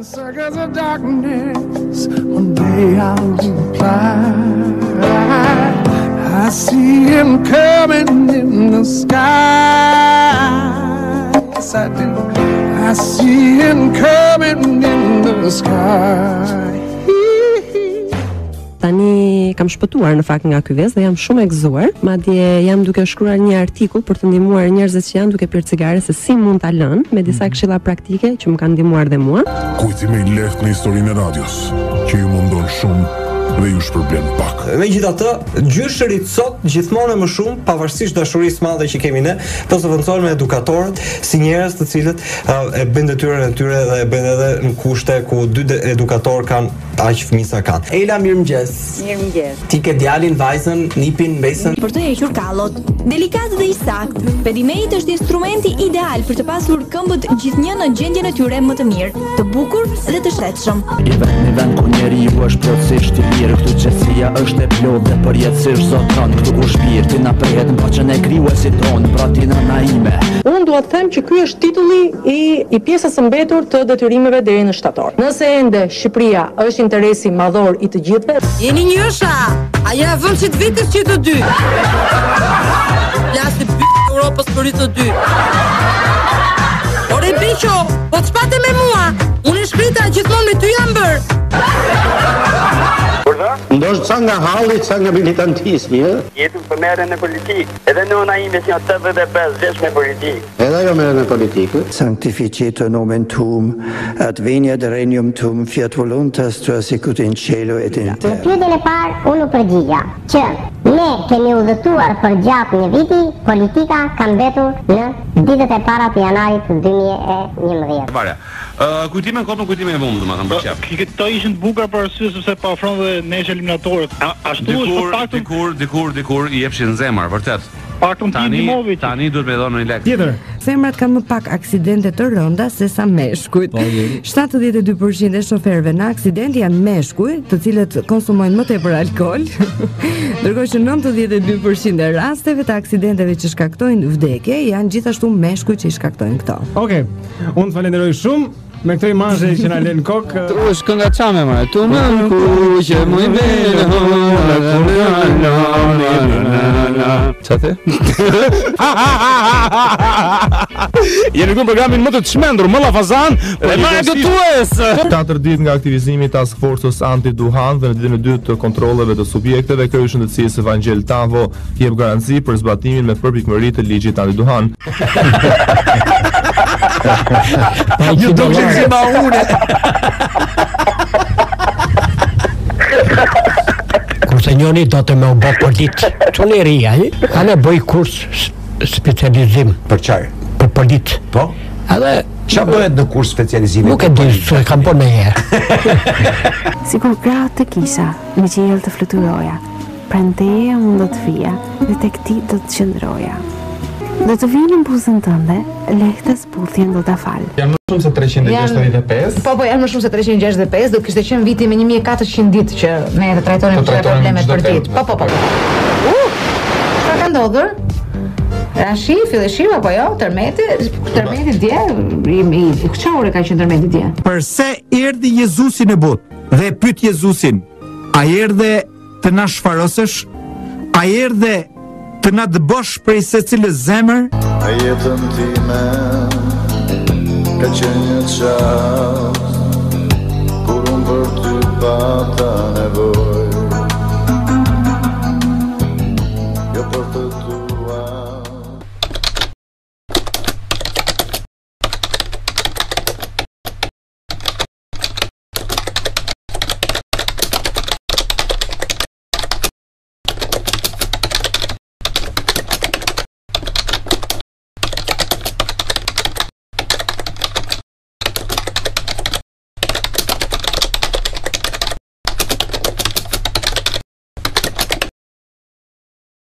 circles of darkness, one day I'll reply. I see him coming in the sky. Yes, I do. I see him coming in the sky. Tani kam shpëtuar në fakt nga ky vezë dhe jam shumë e gëzuar, madje jam duke shkruar një artikull për të ndihmuar njerëzit që janë duke pirë cigare se si mund ta lënë me disa këshilla praktike që më kanë ndihmuar dhe mua. Kujtimi i lehtë në historinë e radios, që ju mundon shumë dhe ju shpërblen pak. Megjithatë, gjyshërit sot gjithmonë më shumë, pavarësisht dashurisë së madhe që kemi ne, po të vëndësojnë me edukatorët si njerëz të cilët e bëjnë detyrën e tyre dhe e bëjnë edhe në kushte ku dy edukator kanë aq fëmijë sa kanë. Ela, mirëmëngjes. Mirëmëngjes. Ti ke djalin, vajzën, nipin, besën? Për të hequr kallot, delikat dhe i sakt, Pedimate është instrumenti ideal për të pasur këmbët gjithnjë në gjendjen e tyre më të mirë, të bukur dhe të shëndetshëm. Në vend ku njeriu është plotësisht i lirë, këtu qetësia është e plotë dhe përjetësisht zotron, këtu ku shpirti na prehet në paqen e krijuesit tonë, pra ti na ime. Unë dua të them që ky është titulli i pjesës së mbetur të detyrimeve deri në shtator. Nëse ende Shqipëria është interesi madhor i të gjithëve. Jeni njësha, aja e vënë që të vitës që të dy. Plasë të Europës për i të dy. Ore biqo, po të shpate me mua, unë e shkrita gjithmonë me ty jam bërë. Ndoshta ca nga halli, ca nga militantismi, ë? Jetën për merren në politikë. Edhe nëna ime që janë 85 vjeç me politikë. Edhe ajo merren në politikë. Sanctificetur nomen tuum, ad veniat regnum tuum, fiat voluntas tua sicut in cielo et in terra. Në pyetjen e parë unë u përgjigja që ne kemi udhëtuar për gjatë një viti, politika ka mbetur në ditët e para të janarit 2011. Kujtime në kopën, kujtime e vomë, domethënë për çfarë? Këto ishin të bukura për arsye sepse pa ofron dhe nesh eliminatorët. Ashtu është për paktën dikur i jepshin zemër, vërtet. Tani duhet me dhonë një lek. Tjetër, femrat kanë më pak aksidente të rënda se sa meshkujt. 72% e shoferëve në aksident janë meshkuj, të cilët konsumojnë më tepër alkool, ndërkohë që 92% e rasteve të aksidenteve që shkaktojnë vdekje janë gjithashtu meshkuj që i shkaktojnë këto. Okej, unë të falenderoj shumë. Me këto imazhe që na lën kokë. Tu është kënga çame më. Tu më kuqe më bene. Çfarë? Jeni në programin më të çmendur, më llafazan, dhe më gëtues. 4 ditë nga aktivizimi i Task Force-s anti-duhan dhe në ditën e dytë të kontrolleve të subjekteve, kryeshëndetësisë Evangel Tavo jep garanci për zbatimin me përpikmëri të ligjit anti-duhan. Ju do të jeni ma unë. Kurse njëri do të më bë për ditë çoneria, ana bëj kurs specializim. Për çfarë? Për ditë. Po? Edhe çfarë bëhet në kurs specializimi? Nuk e di, s'e kam bërë ndonjëherë. Sikur gratë të kisha, me qiell të fluturoja, pranteje unë do të vija dhe tek ti do të qëndroja. Do të vinë në buzën tënde, lehtë zbutjen do ta fal. Janë më shumë se 365. Po, janë më shumë se 365, do kishte qenë viti me 1400 ditë që ne të trajtonim këto problemet për ditë. Po. Çfarë ka ndodhur? Rashi, filleshiu apo jo? Tërmeti dje, çfarë ore ka qenë tërmeti dje? Përse erdhi Jezusi në botë dhe pyet Jezusin, a erdhe të na shfarosësh? A erdhe të na dëbosh prej secilës zemër? A jetën time ka qenë një çast kur unë për ty pata nevojë, jo për të